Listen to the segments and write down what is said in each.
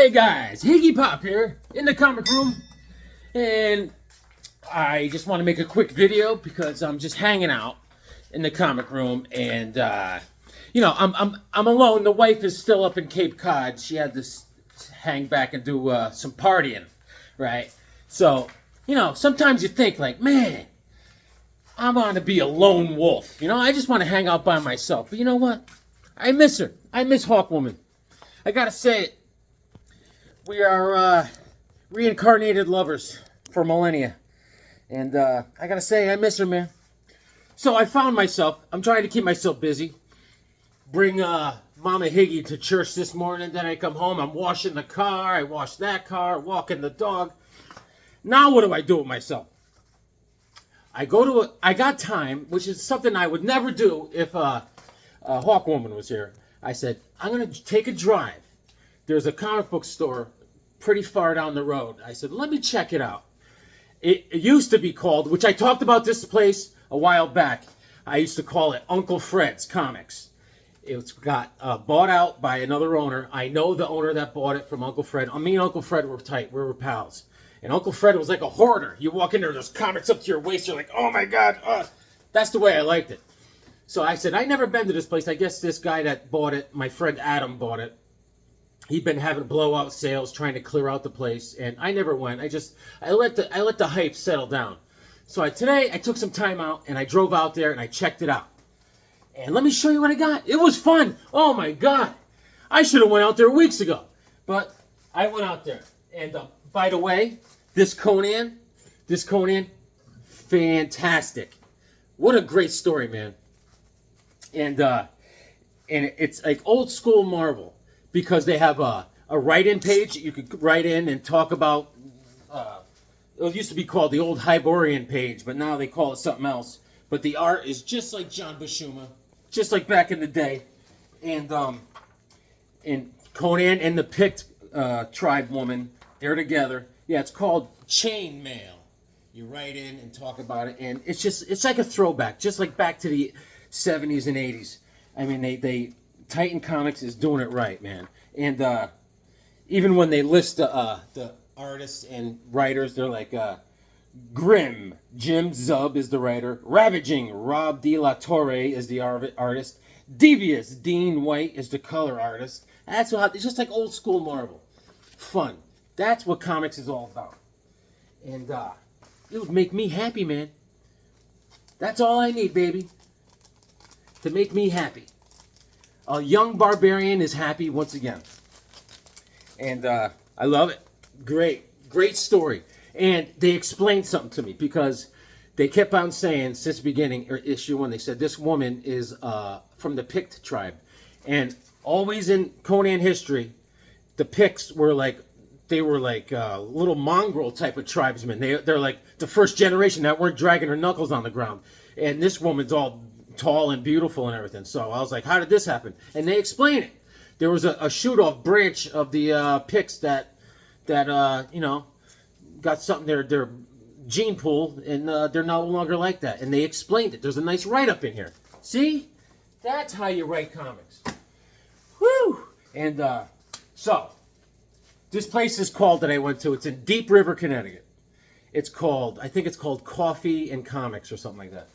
Hey guys, Higgy Pop here in the comic room, and I just want to make a quick video because I'm just hanging out in the comic room, and I'm alone. The wife is still up in Cape Cod. She had to hang back and do some partying, right? So sometimes you think like, man, I want to be a lone wolf. I just want to hang out by myself. But you know what? I miss her. I miss Hawkwoman. I gotta say it. We are reincarnated lovers for millennia. And I gotta say, I miss her, man. So I found myself, I'm trying to keep myself busy. Bring Mama Higgy to church this morning. Then I come home, I'm washing the car. I wash that car, walking the dog. Now what do I do with myself? I got time, which is something I would never do if Hawkwoman was here. I said, I'm going to take a drive. There's a comic book store pretty far down the road. I said, let me check it out. It used to be called, which I talked about this place a while back, I used to call it Uncle Fred's Comics. It's got bought out by another owner. I know the owner that bought it from Uncle Fred. Me and Uncle Fred were tight. We were pals. And Uncle Fred was like a hoarder. You walk in there, there's comics up to your waist. You're like, oh my God. That's the way I liked it. So I said, I never been to this place. I guess this guy that bought it, my friend Adam bought it. He'd been having blowout sales, trying to clear out the place, and I never went. I let the hype settle down. So today I took some time out and I drove out there and I checked it out. And let me show you what I got. It was fun. Oh my God, I should have went out there weeks ago, but I went out there. And by the way, this Conan, fantastic. What a great story, man. And it's like old school Marvel because they have a write-in page. You could write in and talk about. It used to be called the old Hyborian page, but now they call it something else. But the art is just like John Buscema, just like back in the day. And Conan and the Pict tribe woman, they're together. Yeah, it's called Chain Mail. You write in and talk about it, and it's like a throwback, just like back to the 70s and 80s. I mean, they Titan Comics is doing it right, man. And even when they list the artists and writers, they're like Grim, Jim Zub is the writer, Ravaging, Rob De La Torre is the artist, Devious, Dean White is the color artist. It's just like old school Marvel. Fun. That's what comics is all about. And it would make me happy, man. That's all I need, baby. To make me happy. A young barbarian is happy once again. And I love it. Great story. And they explained something to me because they kept on saying since the beginning, or issue one, they said this woman is from the Pict tribe. And always in Conan history, the Picts were like, little mongrel type of tribesmen. They're like the first generation that weren't dragging their knuckles on the ground. And this woman's all tall and beautiful and everything. So I was like, how did this happen? And they explain it. There was a shoot-off branch of the Picts that got something, their gene pool, and they're no longer like that. And they explained it. There's a nice write-up in here. See? That's how you write comics. Whew! And so, this place is called, that I went to, it's in Deep River, Connecticut. I think it's called Coffee and Comics or something like that.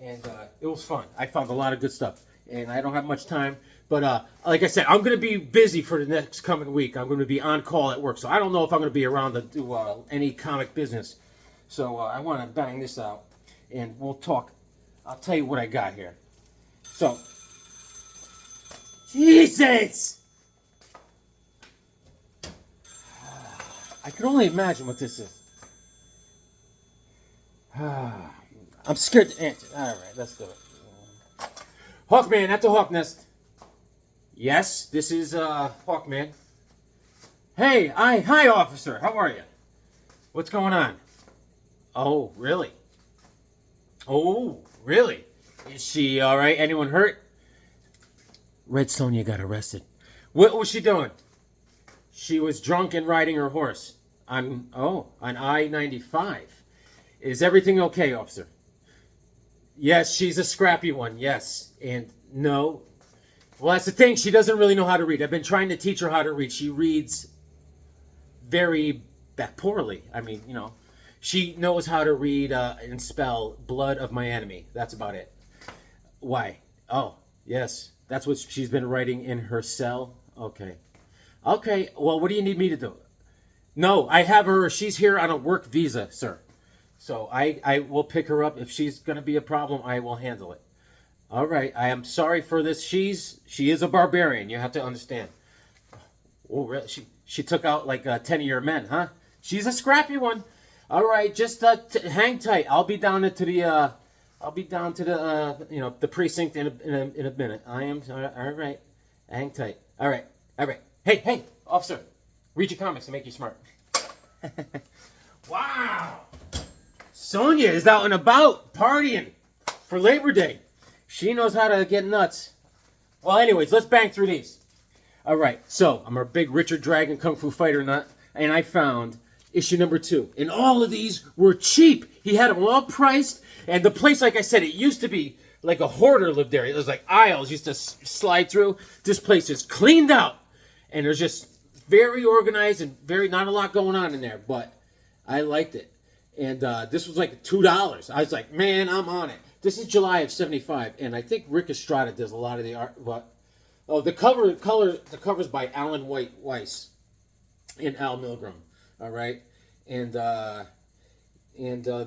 And it was fun. I found a lot of good stuff. And I don't have much time. But like I said, I'm going to be busy for the next coming week. I'm going to be on call at work. So I don't know if I'm going to be around to do any comic business. So I want to bang this out. And we'll talk. I'll tell you what I got here. So, Jesus! I can only imagine what this is. I'm scared to answer. All right, let's do it. Hawkman at the Hawk Nest. Yes, this is Hawkman. Hey, hi, officer. How are you? What's going on? Oh, really? Is she all right? Anyone hurt? Red Sonja got arrested. What was she doing? She was drunk and riding her horse on I-95. Is everything okay, officer? Yes, she's a scrappy one, yes. And no, Well, that's the thing. She doesn't really know how to read. I've been trying to teach her how to read. She reads very poorly. I mean, she knows how to read and spell blood of my enemy. That's about it. Why? Oh, yes. That's what she's been writing in her cell. Okay. Okay. Well, what do you need me to do? No, I have her. She's here on a work visa, sir. So I will pick her up. If she's going to be a problem, I will handle it. All right. I am sorry for this. She is a barbarian. You have to understand. Oh, really? She took out like 10 of your men, huh? She's a scrappy one. All right, just hang tight. I'll be down to the the precinct in a minute. I am all right. Hang tight. All right. Hey, officer, read your comics to make you smart. Wow, Sonia is out and about partying for Labor Day. She knows how to get nuts. Well, anyways, let's bang through these. All right, so I'm a big Richard Dragon Kung Fu Fighter nut, and I found issue number 2. And all of these were cheap. He had them all priced, and the place, like I said, it used to be like a hoarder lived there. It was like aisles used to slide through. This place is cleaned out, and there's just very organized and not a lot going on in there, but I liked it. And this was like $2. I was like, man, I'm on it. This is July of '75, and I think Rick Estrada does a lot of the art, but... Oh, the cover's by Alan Weiss and Al Milgrom. All right, and the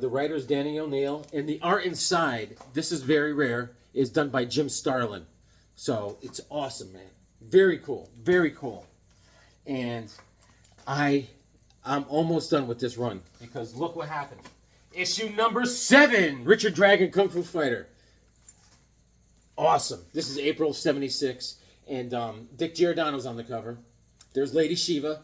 writer's Danny O'Neill, and the art inside, this is very rare, is done by Jim Starlin. So it's awesome, man. Very cool, very cool. And I'm almost done with this run because look what happened. Issue number 7, Richard Dragon Kung Fu Fighter. Awesome. This is April '76. And Dick Giordano's on the cover. There's Lady Shiva.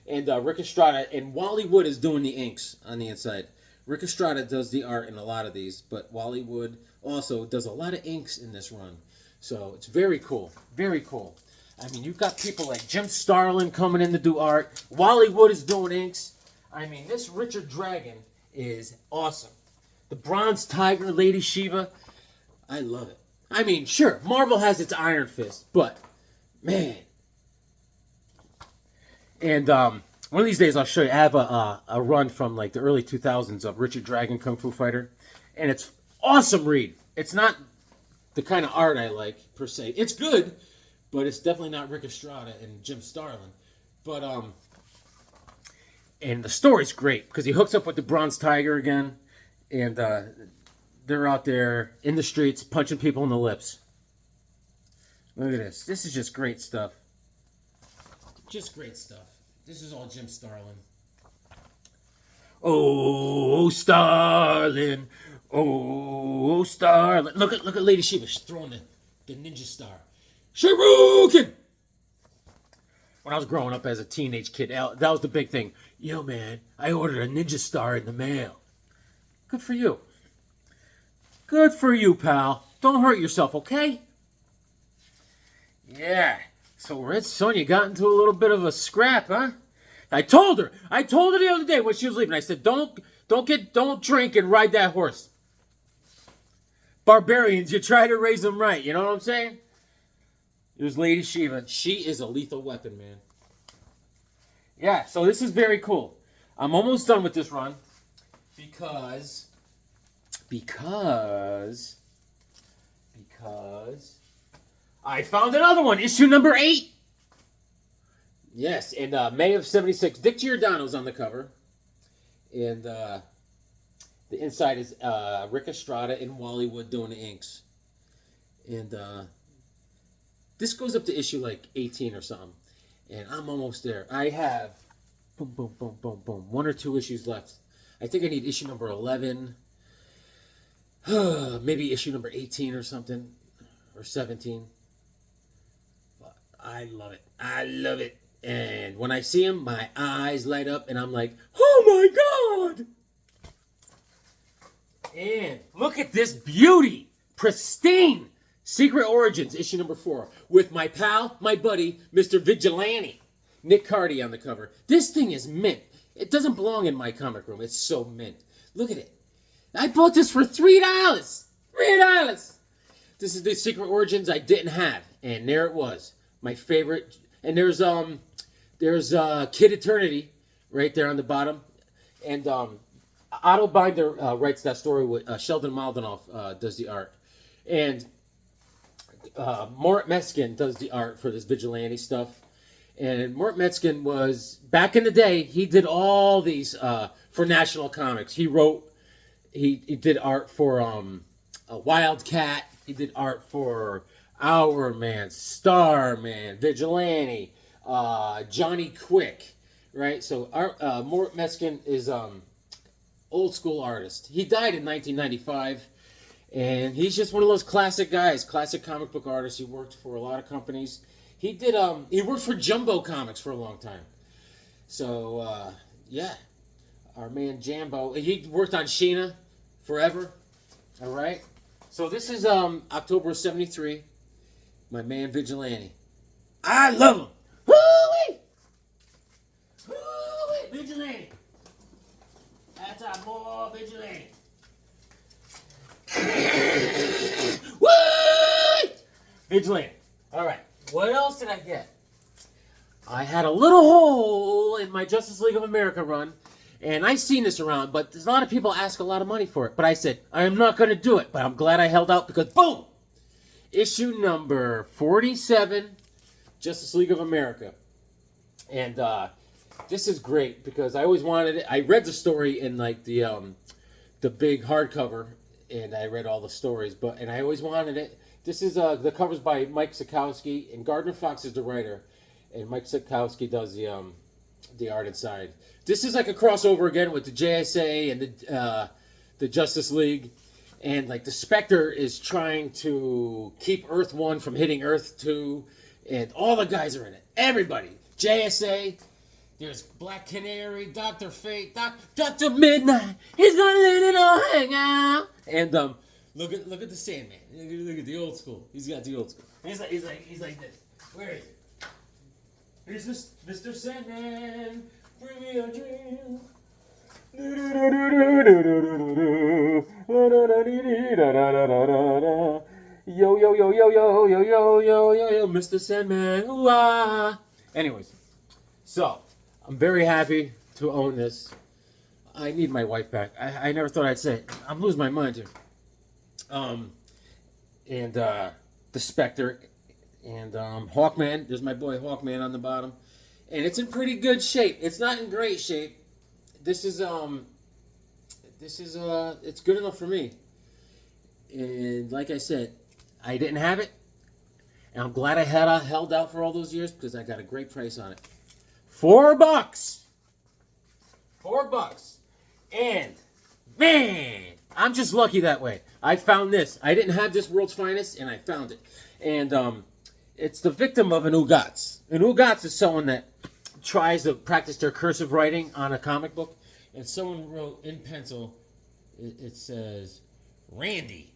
And Rick Estrada. And Wally Wood is doing the inks on the inside. Rick Estrada does the art in a lot of these. But Wally Wood also does a lot of inks in this run. So it's very cool. Very cool. I mean, you've got people like Jim Starlin coming in to do art. Wally Wood is doing inks. I mean, this Richard Dragon is awesome. The Bronze Tiger, Lady Shiva. I love it. I mean, sure, Marvel has its Iron Fist, but, man. And one of these days I'll show you. I have a run from like the early 2000s of Richard Dragon Kung Fu Fighter, and it's awesome read. It's not the kind of art I like, per se. It's good, but it's definitely not Rick Estrada and Jim Starlin. But, and the story's great, because he hooks up with the Bronze Tiger again, and, they're out there in the streets punching people in the lips. Look at this. This is just great stuff. Just great stuff. This is all Jim Starlin. Oh, Starlin. Oh, Starlin. Look at Lady Shiva. She's throwing the ninja star. Shuriken! When I was growing up as a teenage kid, that was the big thing. Yo, man, I ordered a ninja star in the mail. Good for you. Good for you, pal. Don't hurt yourself, okay? Yeah. So Red Sonja got into a little bit of a scrap, huh? I told her the other day when she was leaving. I said, don't drink and ride that horse. Barbarians, you try to raise them right. You know what I'm saying? There's Lady Shiva. She is a lethal weapon, man. Yeah. So this is very cool. I'm almost done with this run because I found another one, issue number 8. Yes, in May of '76. Dick Giordano's on the cover, and the inside is Rick Estrada and Wally Wood doing the inks, and this goes up to issue like 18 or something, and I'm almost there. I have boom, 1 or 2 issues left. I think I need issue number 11. Maybe issue number 18 or something, or 17. But I love it. I love it. And when I see him, my eyes light up, and I'm like, oh my God! And look at this beauty. Pristine. Secret Origins, issue number 4. With my pal, my buddy, Mr. Vigilante. Nick Cardy on the cover. This thing is mint. It doesn't belong in my comic room. It's so mint. Look at it. I bought this for $3. $3. This is the Secret Origins I didn't have, and there it was, my favorite. And there's Kid Eternity right there on the bottom, and Otto Binder writes that story with Sheldon Maldenoff does the art, and Mort Meskin does the art for this vigilante stuff. And Mort Meskin was, back in the day, he did all these for National Comics. He did art for a Wildcat. He did art for Hourman, Starman, Vigilante, Johnny Quick, right? So Mort Meskin is old school artist. He died in 1995, and he's just one of those classic guys, classic comic book artists. He worked for a lot of companies. He worked for Jumbo Comics for a long time. So yeah, our man Jambo. He worked on Sheena forever. All right. So this is October '73. My man Vigilante. I love him. Woo-wee! Woo-wee! Vigilante. That's our boy Vigilante. Woo! Vigilante. All right. What else did I get? I had a little hole in my Justice League of America run, and I've seen this around, but there's a lot of people ask a lot of money for it. But I said, I am not going to do it, but I'm glad I held out because, boom! Issue number 47, Justice League of America. And this is great because I always wanted it. I read the story in like the big hardcover, and I read all the stories, and I always wanted it. This is the cover's by Mike Sekowsky, and Gardner Fox is the writer, and Mike Sekowsky does the art inside. This is like a crossover again with the JSA and the Justice League, and like the Spectre is trying to keep Earth 1 from hitting Earth 2, and all the guys are in it. Everybody, JSA. There's Black Canary, Dr. Fate, Dr. Midnight. He's gonna let it all hang out. And look at the Sandman. Look at the old school. He's got the old school. He's like this. Where is it? Here's this Mr. Sandman. Bring me a dream. Yo yo yo yo yo yo yo yo yo yo, Mr. Sandman. Ooh, ah. Anyways, so I'm very happy to own this. I need my wife back. I never thought I'd say it. I'm losing my mind here. And the Spectre, and Hawkman. There's my boy Hawkman on the bottom, and it's in pretty good shape. It's not in great shape. This is it's good enough for me. And like I said, I didn't have it, and I'm glad I held out for all those years because I got a great price on it. $4. $4. And man, I'm just lucky that way. I found this. I didn't have this World's Finest, and I found it. And it's the victim of an Ugats. An Ugats is someone that tries to practice their cursive writing on a comic book, and someone wrote in pencil, it says, Randy.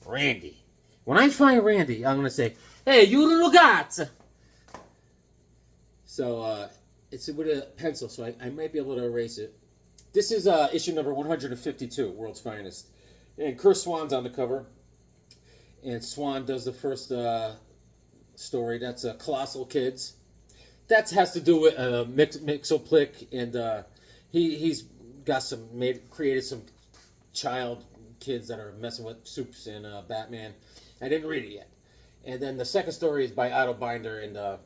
Randy. When I find Randy, I'm going to say, hey, you little Ugats. So, it's with a pencil, so I might be able to erase it. This is issue number 152, World's Finest. And Chris Swan's on the cover. And Swan does the first story. That's Colossal Kids. That has to do with Mixoplick, and he's got created some child kids that are messing with Supes and Batman. I didn't read it yet. And then the second story is by Otto Binder, and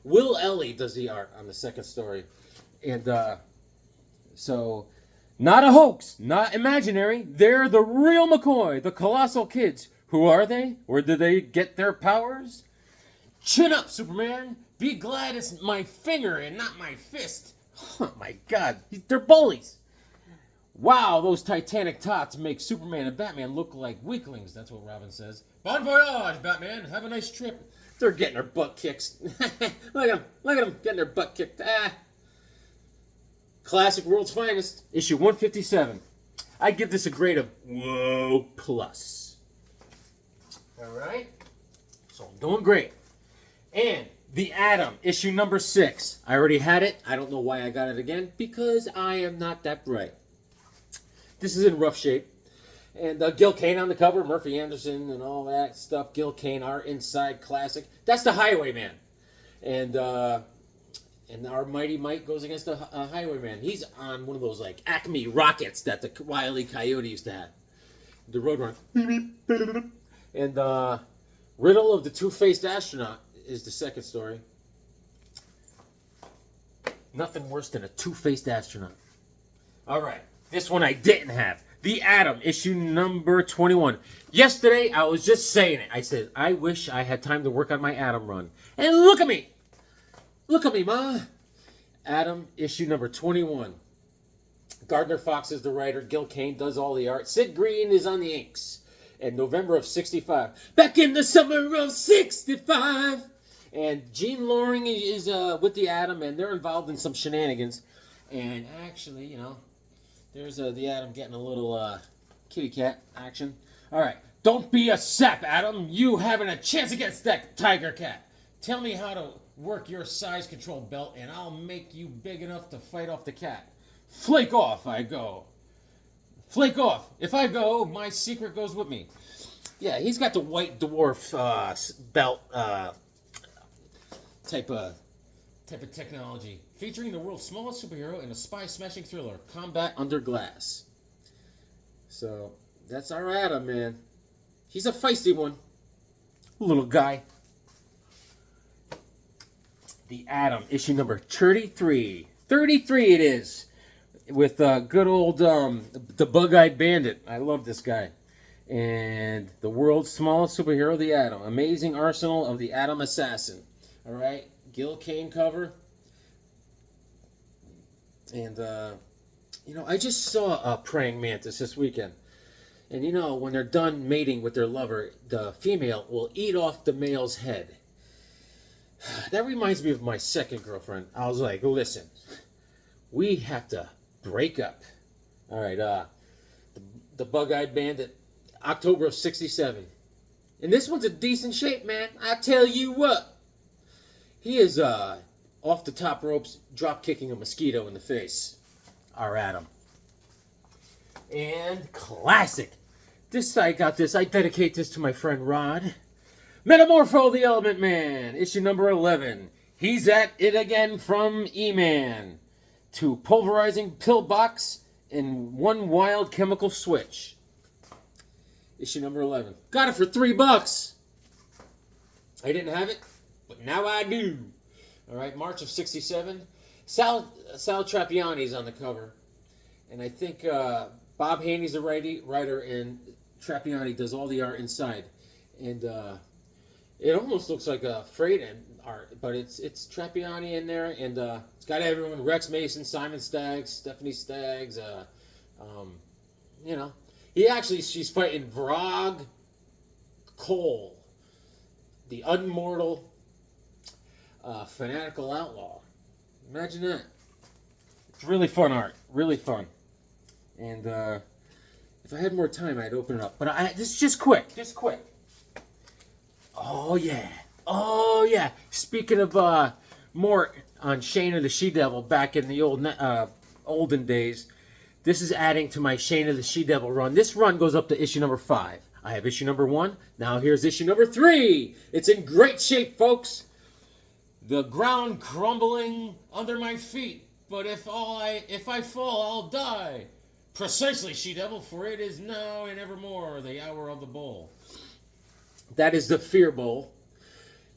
Will Ellie does the art on the second story. And so, not a hoax, not imaginary. They're the real McCoy, the Colossal Kids. Who are they? Where did they get their powers? Chin up, Superman. Be glad it's my finger and not my fist. Oh my God, they're bullies. Wow, those Titanic tots make Superman and Batman look like weaklings. That's what Robin says. Bon voyage, Batman. Have a nice trip. They're getting their butt kicked. Look at them getting their butt kicked. Classic World's Finest, issue 157. I give this a grade of whoa plus. All right, so I'm doing great. And The Atom, issue number 6. I already had it. I don't know why I got it again, because I am not that bright. This is in rough shape. And Gil Kane on the cover, Murphy Anderson and all that stuff. Gil Kane, our Inside Classic. That's the Highwayman. And our Mighty Mike goes against the Highwayman. He's on one of those like Acme rockets that the Wile E. Coyote used to have. The Roadrunner. And Riddle of the Two-Faced Astronaut is the second story. Nothing worse than a two-faced astronaut. All right, this one I didn't have. The Atom, issue number 21. Yesterday, I was just saying it. I said, I wish I had time to work on my Atom run. And look at me. Look at me, Ma. Atom, issue number 21. Gardner Fox is the writer. Gil Kane does all the art. Sid Green is on the inks. In November of 65. Back in the summer of 65. And Gene Loring is with the Atom, and they're involved in some shenanigans. And actually, you know, there's the Atom getting a little kitty cat action. All right. Don't be a sap, Atom. You haven't a chance against that tiger cat. Tell me how to work your size control belt, and I'll make you big enough to fight off the cat. Flake off, I go. Flake off. If I go, my secret goes with me. Yeah, he's got the white dwarf belt type of technology, featuring the world's smallest superhero in a spy-smashing thriller, Combat Under Glass. So that's our Atom, man. He's a feisty one, little guy. The Atom, issue number 33. 33 it is, with good old the Bug-Eyed Bandit. I love this guy. And the world's smallest superhero, the Atom. Amazing arsenal of the Atom Assassin. All right, Gil Kane cover. And, you know, I just saw a praying mantis this weekend. And, you know, when they're done mating with their lover, the female will eat off the male's head. That reminds me of my second girlfriend. I was like, listen, we have to break up. All right, the Bug-Eyed Bandit, October of 67. And this one's a decent shape, man. I tell you what. He is off the top ropes, drop kicking a mosquito in the face. Our Atom. And classic. I got this. I dedicate this to my friend Rod. Metamorpho the Element Man, issue number 11. He's at it again from E-Man. To pulverizing pillbox and one wild chemical switch. Issue number 11. Got it for $3. I didn't have it, but now I do. All right, March of 67. Sal Trappiani's on the cover. And I think Bob Haney's the writer, and Trappiani does all the art inside. And it almost looks like a freight art, but it's Trappiani in there, and it's got everyone: Rex Mason, Simon Staggs, Stephanie Staggs. You know, she's fighting Vrog Cole, the unmortal fanatical outlaw. Imagine that. It's really fun art, really fun. And if I had more time, I'd open it up. But this is just quick. Oh, yeah. Oh, yeah. Speaking of more on Shayna the She-Devil back in the olden days, this is adding to my Shayna the She-Devil run. This run goes up to issue number 5. I have issue number 1. Now here's issue number 3. It's in great shape, folks. The ground crumbling under my feet, but if I fall, I'll die. Precisely, She-Devil, for it is now and evermore the hour of the bowl. That is the Fear Bowl.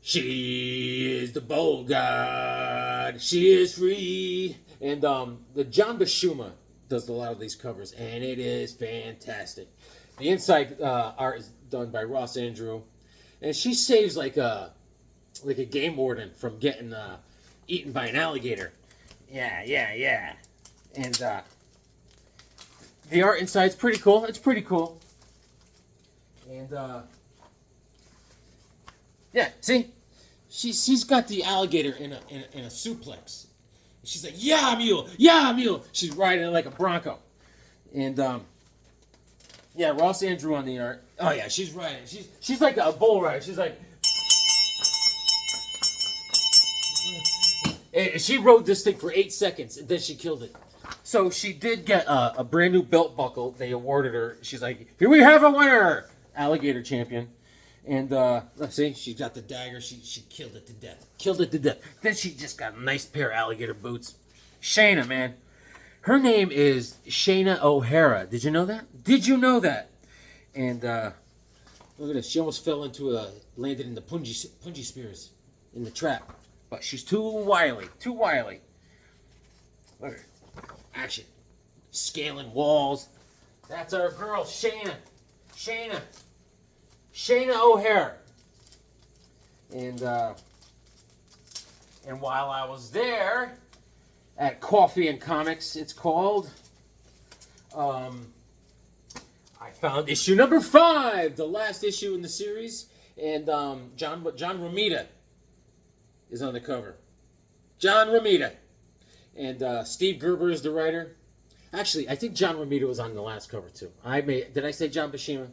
She is the bowl god. She is free. And the John Bashuma does a lot of these covers, and it is fantastic. The inside art is done by Ross Andrew, and she saves like a game warden from getting eaten by an alligator. Yeah. And the art inside's pretty cool. It's pretty cool. And yeah, see, she's got the alligator in a suplex. She's like, yeah, mule. She's riding it like a bronco. And yeah, Ross Andrew on the art. Oh yeah, she's riding. She's like a bull rider. She's like, and she rode this thing for 8 seconds, and then she killed it. So she did get a brand new belt buckle. They awarded her. She's like, here we have a winner, alligator champion. And let's see, she got the dagger. She killed it to death. Killed it to death. Then she just got a nice pair of alligator boots. Shayna, man. Her name is Shayna O'Hara. Did you know that? Did you know that? And look at this. She almost fell into landed in the punji spears in the trap. But she's too wily. Too wily. Look at her. Action. Scaling walls. That's our girl, Shayna. Shayna O'Hara. And while I was there at Coffee and Comics, it's called, I found issue number 5, the last issue in the series, and John Romita is on the cover. John Romita. And Steve Gerber is the writer. Actually, I think John Romita was on the last cover too. Did I say John Buscema?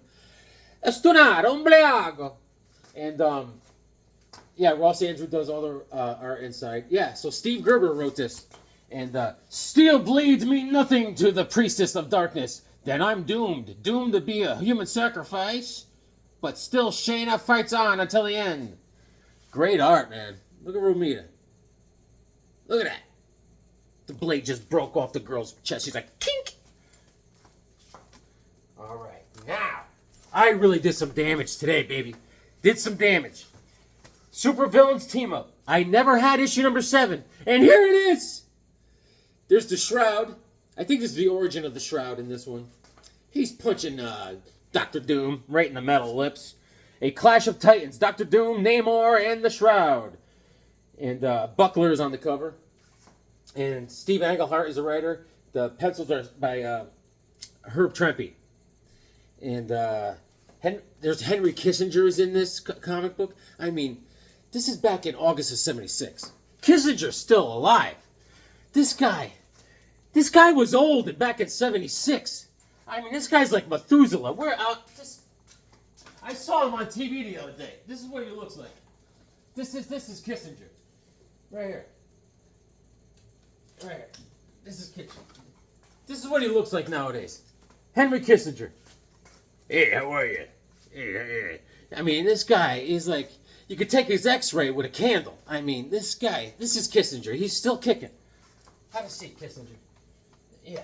Estonado, umbleago. And yeah, Ross Andrew does all the art inside. Yeah, so Steve Gerber wrote this. And steel blades mean nothing to the priestess of darkness. Then I'm doomed. Doomed to be a human sacrifice. But still Shayna fights on until the end. Great art, man. Look at Romita. Look at that. The blade just broke off the girl's chest. She's like, kink! Alright, now, I really did some damage today, baby. Did some damage. Super Villains Team Up. I never had issue number 7. And here it is! There's the Shroud. I think this is the origin of the Shroud in this one. He's punching Dr. Doom right in the metal lips. A Clash of Titans. Dr. Doom, Namor, and the Shroud. And Buckler is on the cover. And Steve Englehart is a writer. The pencils are by Herb Trimpe. And there's Henry Kissinger is in this comic book. I mean, this is back in August of '76. Kissinger's still alive. This guy was old and back in '76. I mean, this guy's like Methuselah. I saw him on TV the other day. This is what he looks like. This is Kissinger. Right here. Right here. This is Kissinger. This is what he looks like nowadays. Henry Kissinger. Hey, how are you? Hey. I mean, this guy is like, you could take his x-ray with a candle. I mean, this is Kissinger. He's still kicking. Have a seat, Kissinger. Yeah.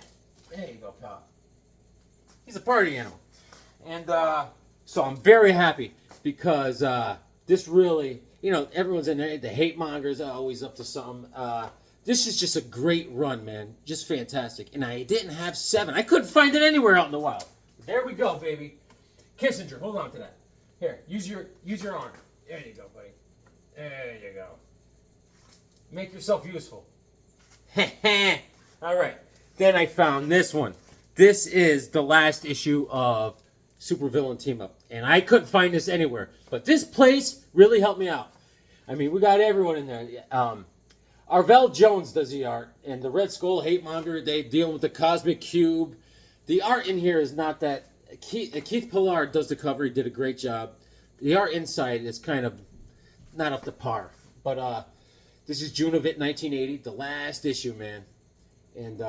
There you go, pal. He's a party animal. And so I'm very happy because this really, everyone's in there. The hate mongers are always up to something. This is just a great run, man. Just fantastic. And I didn't have 7. I couldn't find it anywhere out in the wild. There we go, baby. Kissinger, hold on to that. Here, use your arm. There you go, buddy. There you go. Make yourself useful. All right. Then I found this one. This is the last issue of Supervillain Team Up. And I couldn't find this anywhere. But this place really helped me out. I mean, we got everyone in there. Arvell Jones does the art. And the Red Skull, Hate Monger, they deal with the Cosmic Cube. The art in here is not that... Keith Pillard does the cover. He did a great job. The art inside is kind of not up to par. But this is June of 1980. The last issue, man. And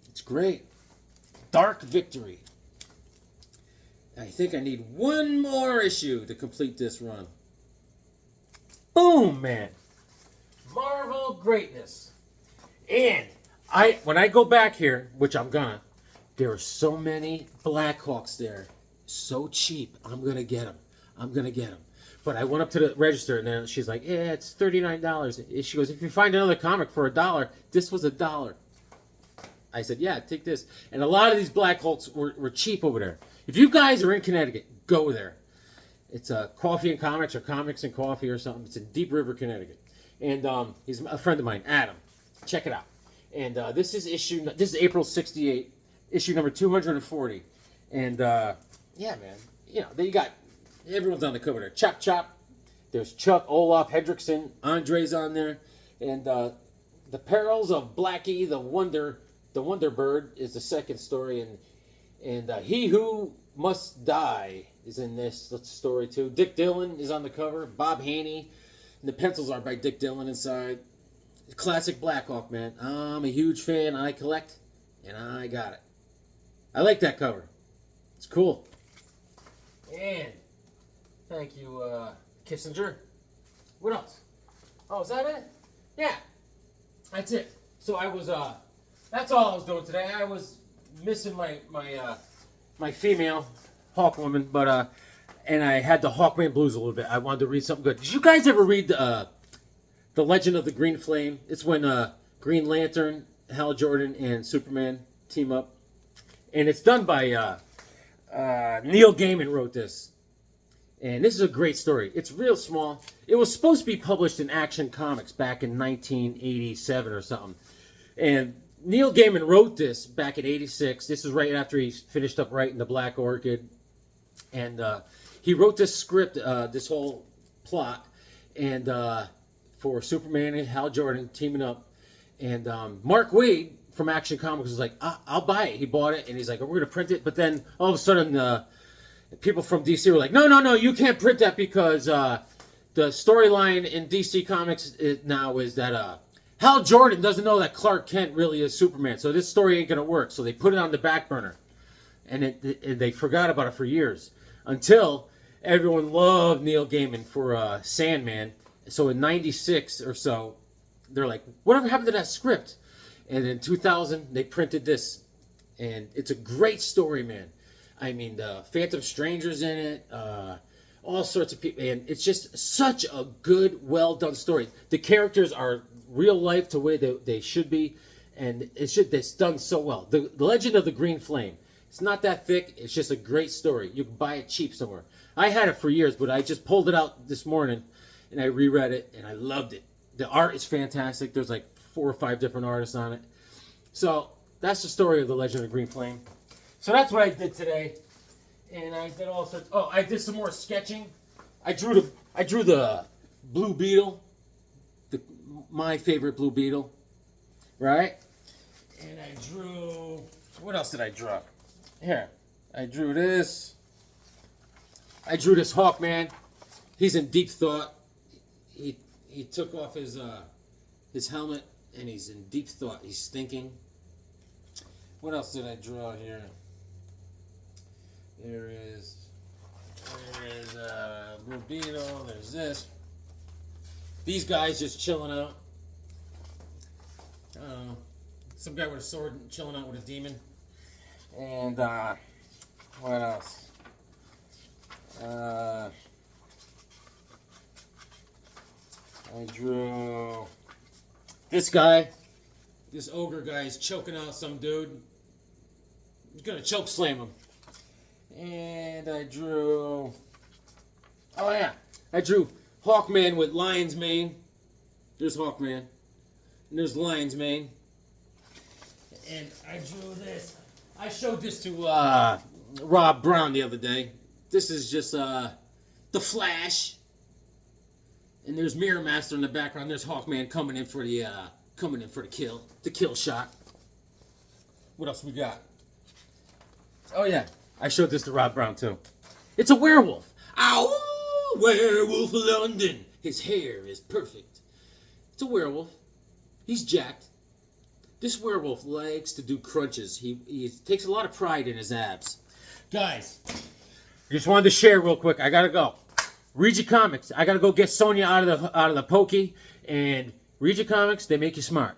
it's great. Dark Victory. I think I need one more issue to complete this run. Boom, man. Marvel greatness. And when I go back here, which I'm gonna, there are so many Blackhawks there. So cheap. I'm going to get them. But I went up to the register and then she's like, yeah, it's $39. She goes, if you find another comic for $1, this was $1. I said, yeah, take this. And a lot of these Blackhawks were cheap over there. If you guys are in Connecticut, go there. It's Coffee and Comics or Comics and Coffee or something. It's in Deep River, Connecticut. And he's a friend of mine, Adam. Check it out. And this is April '68. Issue number 240. And, yeah, man. Then you got, everyone's on the cover there. Chop Chop. There's Chuck, Olaf, Hendrickson. Andre's on there. And The Perils of Blackie, the Wonder Bird is the second story. And He Who Must Die is in this story, too. Dick Dillon is on the cover. Bob Haney. And the pencils are by Dick Dillon inside. Classic Blackhawk, man. I'm a huge fan. I collect. And I got it. I like that cover. It's cool. And thank you, Kissinger. What else? Oh, is that it? Yeah. That's it. So I was, that's all I was doing today. I was missing my female Hawkwoman, but, and I had the Hawkman blues a little bit. I wanted to read something good. Did you guys ever read The Legend of the Green Flame? It's when Green Lantern, Hal Jordan, and Superman team up. And it's done by Neil Gaiman wrote this. And this is a great story. It's real small. It was supposed to be published in Action Comics back in 1987 or something. And Neil Gaiman wrote this back in 86. This is right after he finished up writing The Black Orchid. And he wrote this script, this whole plot, and for Superman and Hal Jordan teaming up. And Mark Waid from Action Comics was like, I'll buy it. He bought it, and he's like, we're going to print it. But then all of a sudden, people from DC were like, no, you can't print that because the storyline in DC Comics now is that Hal Jordan doesn't know that Clark Kent really is Superman. So this story ain't going to work. So they put it on the back burner. And they forgot about it for years. Until everyone loved Neil Gaiman for Sandman. So in 96 or so, they're like, whatever happened to that script? And in 2000, they printed this. And it's a great story, man. I mean, the Phantom Stranger's in it. All sorts of people. And it's just such a good, well-done story. The characters are real life to the way they should be. And it's done so well. The Legend of the Green Flame. It's not that thick. It's just a great story. You can buy it cheap somewhere. I had it for years, but I just pulled it out this morning, and I reread it, and I loved it. The art is fantastic. There's like 4 or 5 different artists on it. So that's the story of The Legend of the Green Flame. So that's what I did today. And I did all sorts. Oh, I did some more sketching. I drew the Blue Beetle, my favorite Blue Beetle, right? And I drew. What else did I draw? Here, I drew this. I drew this Hawkman. He's in deep thought. He took off his helmet and he's in deep thought. He's thinking. What else did I draw here? There is Blue Beetle. There's this. These guys just chilling out. I don't know. Some guy with a sword chilling out with a demon. And what else? I drew this guy. This ogre guy is choking out some dude. He's gonna choke slam him. And I drew. Oh yeah, I drew Hawkman with lion's mane. There's Hawkman. And there's lion's mane. And I drew this. I showed this to Rob Brown the other day. This is just The Flash. And there's Mirror Master in the background. There's Hawkman coming in for the kill shot. What else we got? Oh yeah, I showed this to Rob Brown too. It's a werewolf. Ow! Werewolf London. His hair is perfect. It's a werewolf. He's jacked. This werewolf likes to do crunches. He takes a lot of pride in his abs. Guys, I just wanted to share real quick. I gotta go. Read your comics. I gotta go get Sonya out of the pokey and read your comics. They make you smart.